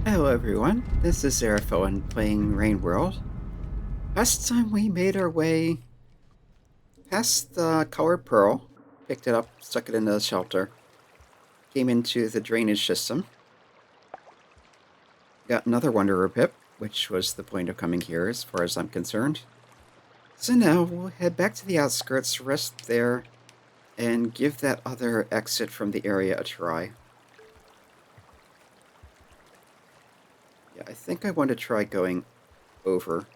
Hello everyone, this is Zeraphoan playing Rain World. Last time we made our way past the colored pearl, picked it up, stuck it into the shelter, came into the drainage system, got another Wanderer Pip, which was the point of coming here as far as I'm concerned. So now we'll head back to the outskirts, rest there, and give that other exit from the area a try. Yeah, I think I want to try going over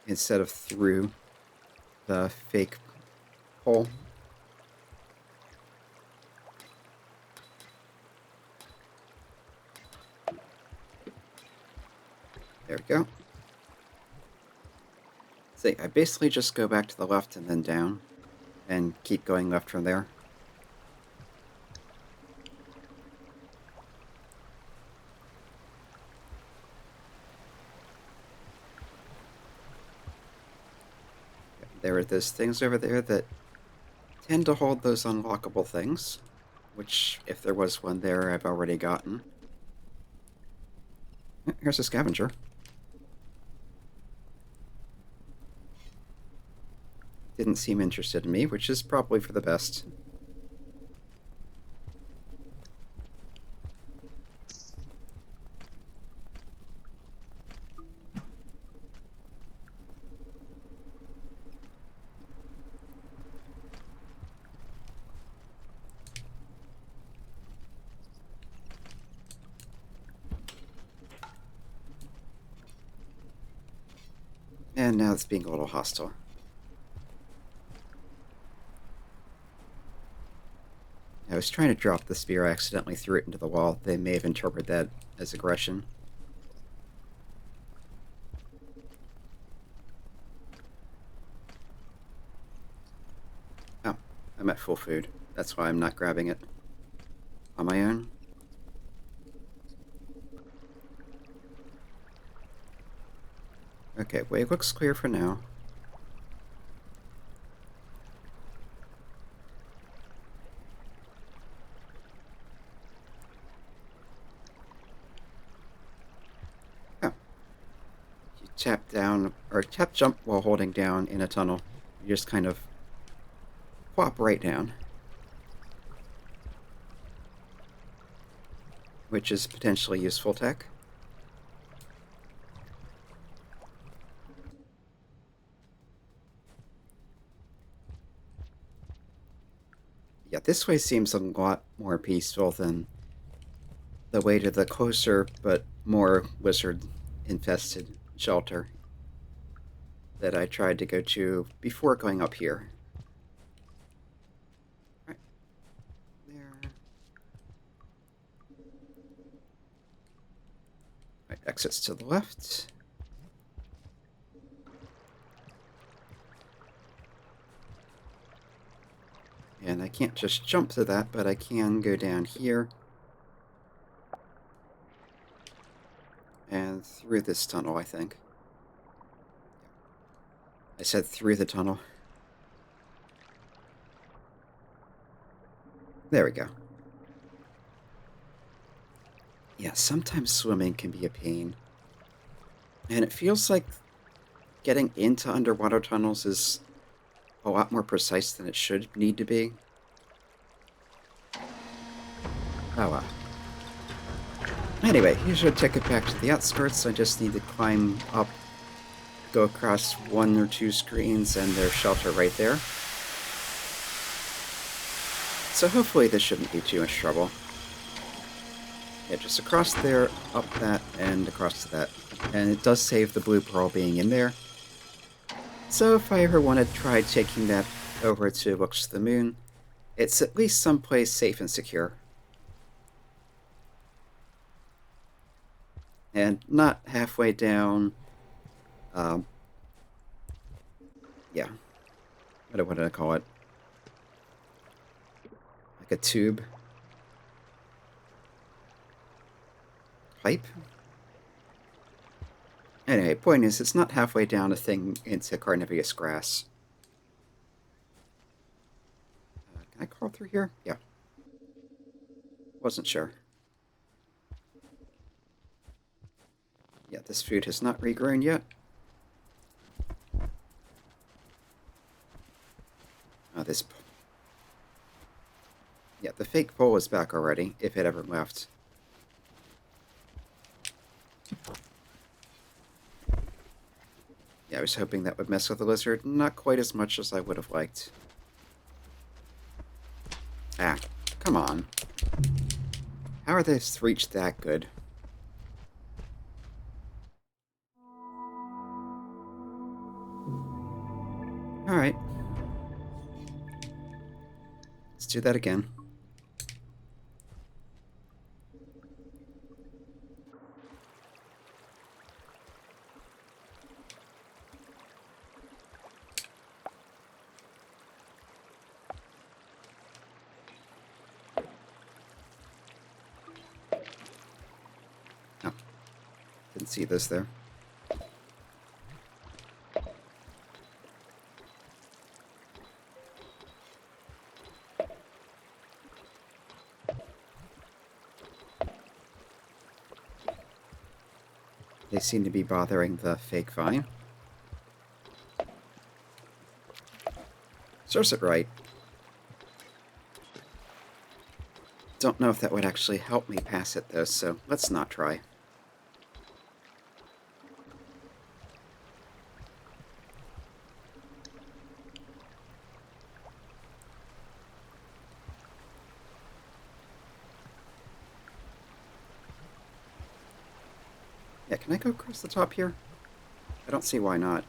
instead of through the fake hole. There we go. See, I basically just go back to the left and then down, and keep going left from there. There are those things over there that tend to hold those unlockable things, which, if there was one there, I've already gotten. Here's a scavenger. Didn't seem interested in me, which is probably for the best. And now it's being a little hostile. I was trying to drop the spear, I accidentally threw it into the wall. They may have interpreted that as aggression. Oh, I'm at full food. That's why I'm not grabbing it on my own. Okay, way looks clear for now. Oh, you tap down, or tap jump while holding down in a tunnel. You just kind of plop right down. Which is potentially useful tech. Yeah, this way seems a lot more peaceful than the way to the closer but more lizard-infested shelter that I tried to go to before going up here. Right there. Right, exits to the left. And I can't just jump to that, but I can go down here. And through this tunnel, I think. I said through the tunnel. There we go. Yeah, sometimes swimming can be a pain. And it feels like getting into underwater tunnels is a lot more precise than it should need to be. Oh well. Anyway, here's your ticket back to the outskirts. I just need to climb up, go across one or two screens, and there's shelter right there. So hopefully this shouldn't be too much trouble. Yeah, just across there, up that, and across to that. And it does save the blue pearl being in there. So if I ever want to try taking that over to Looks to the Moon, it's at least someplace safe and secure. And not halfway down, yeah, what did I call it? Like a tube? Pipe? Anyway, point is, it's not halfway down a thing into carnivorous grass. Can I crawl through here? Yeah. Wasn't sure. Yeah, this food has not regrown yet. Oh, this... Yeah, the fake pole is back already, if it ever left. Yeah, I was hoping that would mess with the lizard. Not quite as much as I would have liked. Ah, come on. How are they reached that good? Alright. Let's do that again. Oh, didn't see this there. They seem to be bothering the fake vine. Serves it right. Don't know if that would actually help me pass it, though, so let's not try. Yeah, can I go across the top here? I don't see why not.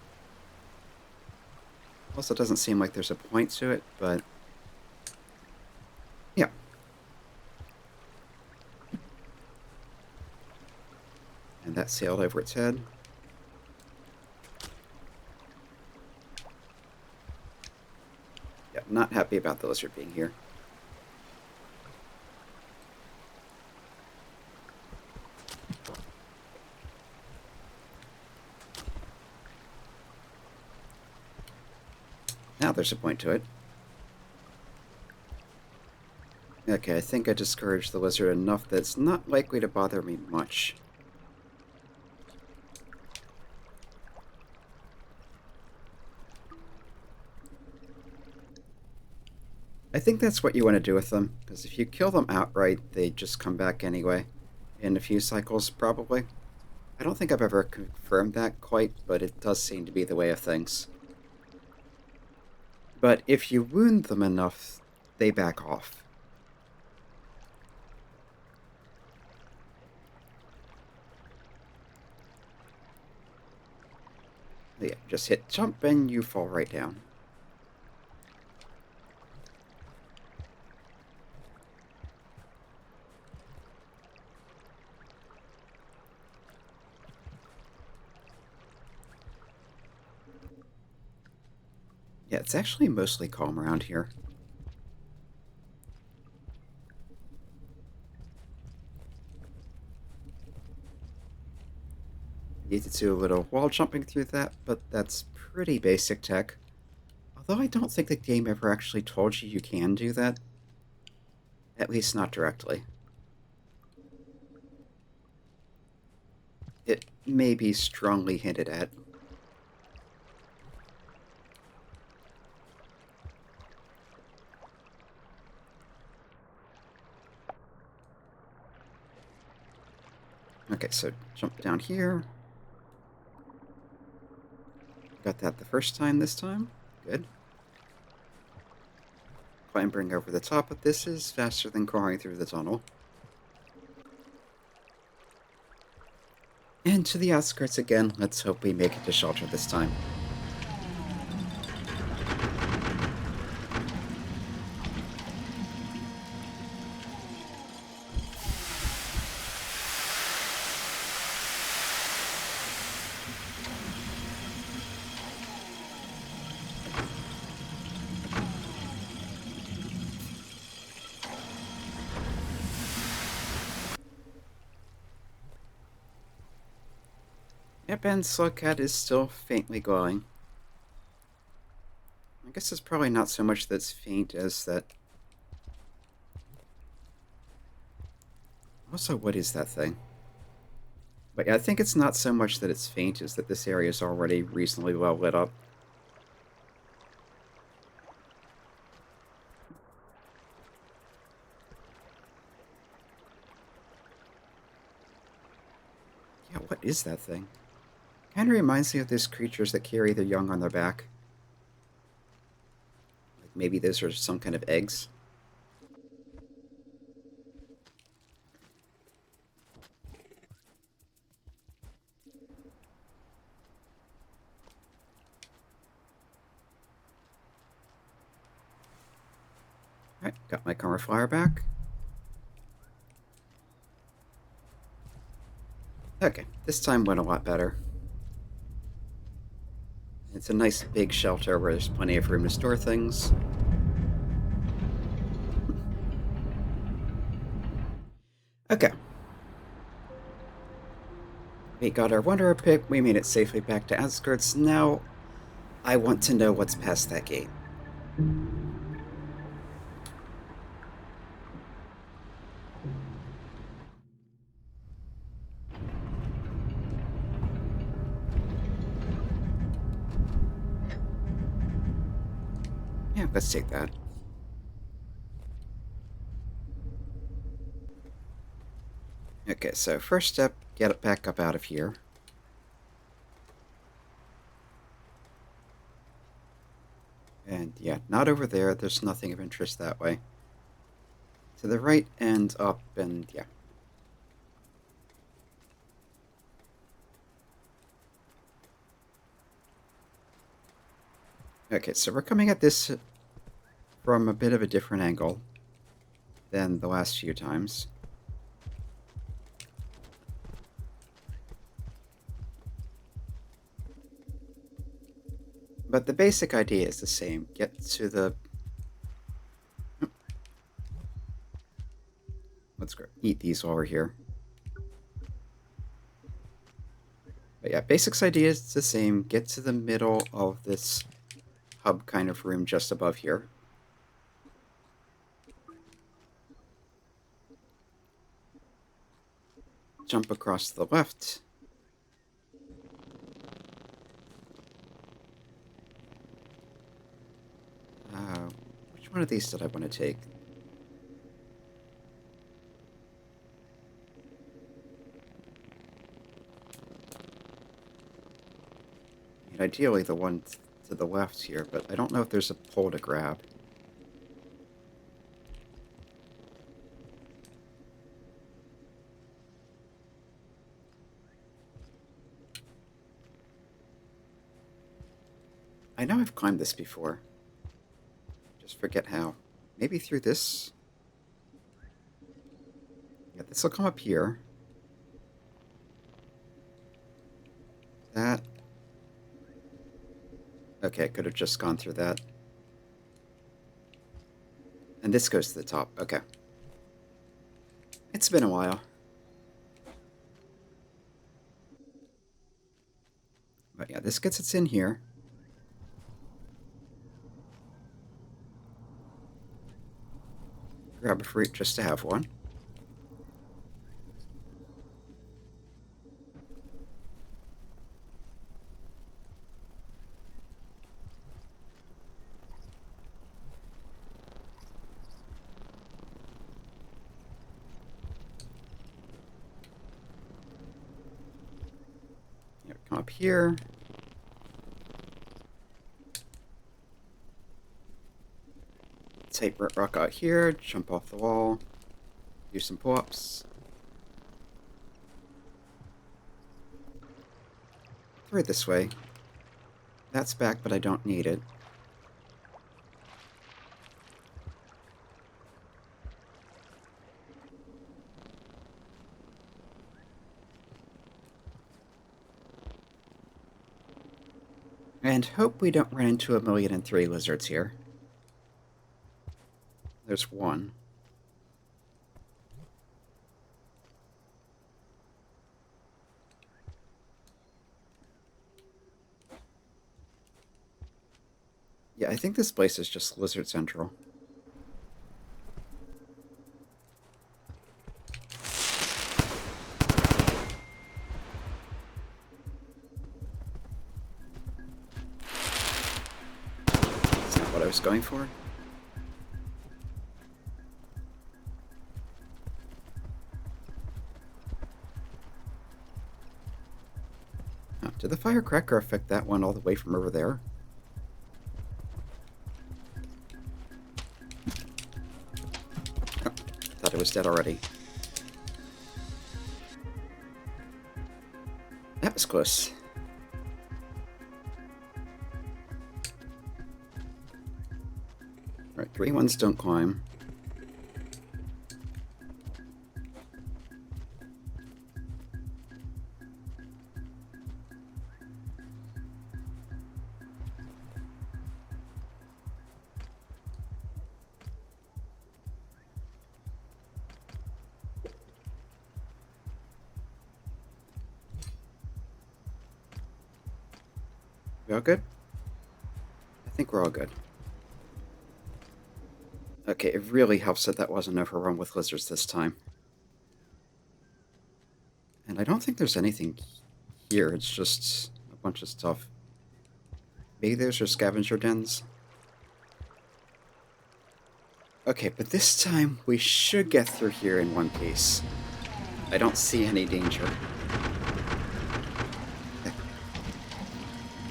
Also, it doesn't seem like there's a point to it, but... yeah. And that sailed over its head. Yeah, not happy about the lizard being here. Now there's a point to it. Okay, I think I discouraged the lizard enough that it's not likely to bother me much. I think that's what you want to do with them, because if you kill them outright, they just come back anyway. In a few cycles, probably. I don't think I've ever confirmed that quite, but it does seem to be the way of things. But if you wound them enough, they back off. Yeah, just hit jump and you fall right down. Yeah, it's actually mostly calm around here. Need to do a little wall jumping through that, but that's pretty basic tech. Although I don't think the game ever actually told you you can do that. At least not directly. It may be strongly hinted at. Okay, so jump down here. Got that the first time this time. Good. Clambering over the top of this is faster than crawling through the tunnel. And to the outskirts again. Let's hope we make it to shelter this time. Yep, and Slugcat is still faintly glowing. I guess it's probably not so much that's faint as that... Also, what is that thing? But yeah, I think it's not so much that it's faint, as that this area is already reasonably well lit up. Yeah, what is that thing? Kind of reminds me of those creatures that carry their young on their back. Like maybe those are some kind of eggs. Alright, got my camera flyer back. Okay, this time went a lot better. It's a nice big shelter where there's plenty of room to store things. Okay. We got our wanderer pick, we made it safely back to Outskirts. Now, I want to know what's past that gate. Yeah, let's take that. Okay, so first step, get it back up out of here. And yeah, not over there. There's nothing of interest that way. To the right and up, and yeah. Okay, so we're coming at this from a bit of a different angle than the last few times. But the basic idea is the same. Get to the... Let's eat these while we're here. But yeah, basics idea is the same. Get to the middle of this hub kind of room just above here. Jump across to the left. Which one of these did I want to take? And ideally the one to the left here, but I don't know if there's a pole to grab. I know I've climbed this before. Just forget how. Maybe through this? Yeah, this will come up here. That. Okay, I could have just gone through that. And this goes to the top. Okay. It's been a while. But yeah, this gets us in here. Grab a fruit just to have one. Yeah, come up here. Take rock out here, jump off the wall, do some pull-ups. Throw it this way. That's back, but I don't need it. And hope we don't run into 1,000,003 lizards here. There's one. Yeah, I think this place is just Lizard Central. was going for. Oh, did the firecracker affect that one all the way from over there? Oh, thought it was dead already. That was close. Right, green ones don't climb. We all good? I think we're all good. Okay, it really helps that that wasn't overrun with lizards this time. And I don't think there's anything here, it's just a bunch of stuff. Maybe those are scavenger dens? Okay, but this time we should get through here in one piece. I don't see any danger.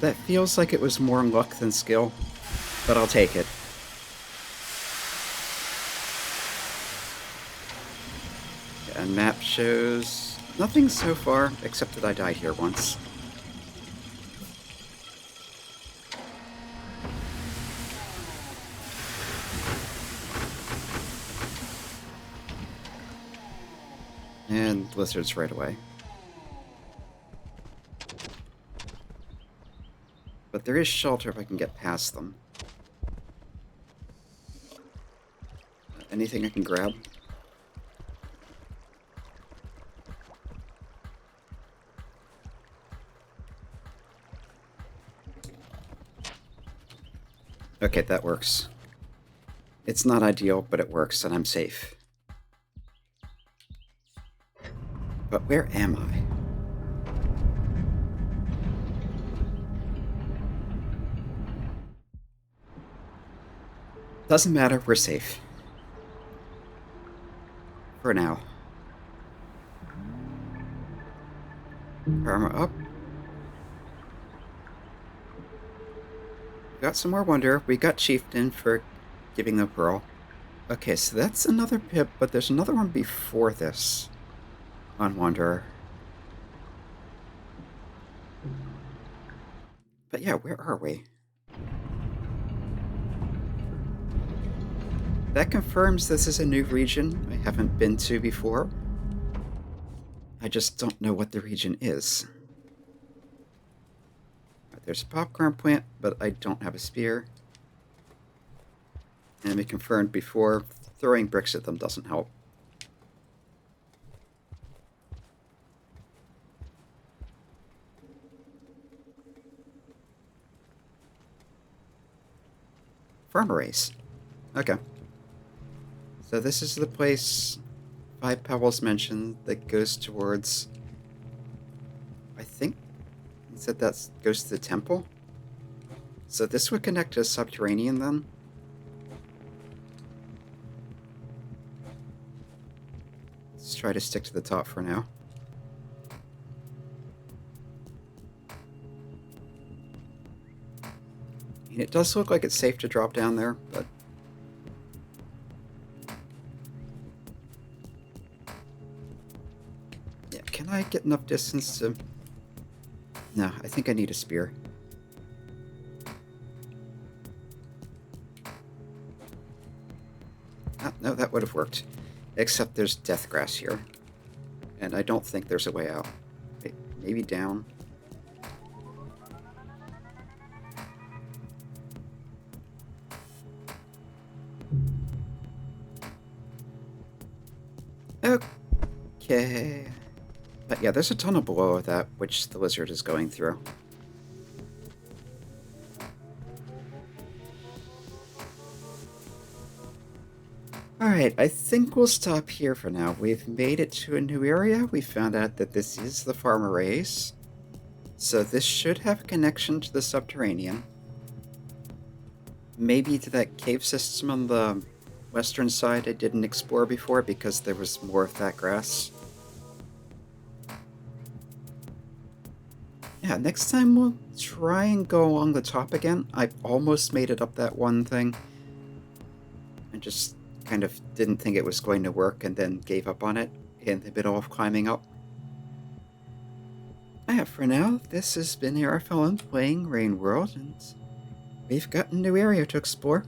That feels like it was more luck than skill, but I'll take it. And map shows nothing so far, except that I died here once. And lizards right away. But there is shelter if I can get past them. Anything I can grab? Okay, that works. It's not ideal, but it works, and I'm safe. But where am I? Doesn't matter, we're safe. For now. Armor up. Got some more wonder. We got Chieftain for giving the pearl. Okay, so that's another pip, but there's another one before this. On Wanderer. But yeah, where are we? That confirms this is a new region I haven't been to before. I just don't know what the region is. There's a popcorn plant, but I don't have a spear. And we confirmed before, throwing bricks at them doesn't help. Farmer race. Okay. So this is the place 5 Pebbles mentioned that goes towards... I think he said that goes to the temple? So this would connect to subterranean then? Let's try to stick to the top for now. And it does look like it's safe to drop down there, but... yeah, can I get enough distance to... no, I think I need a spear. Ah, no, that would have worked. Except there's death grass here. And I don't think there's a way out. Wait, maybe down. Okay. But yeah, there's a tunnel below that, which the lizard is going through. Alright, I think we'll stop here for now. We've made it to a new area. We found out that this is the farmer race. So this should have a connection to the subterranean. Maybe to that cave system on the western side I didn't explore before because there was more of that grass. Yeah, next time we'll try and go along the top again. I almost made it up that one thing. I just kind of didn't think it was going to work and then gave up on it in the middle of climbing up. Yeah, for now, this has been Arafellin playing Rain World, and we've got a new area to explore.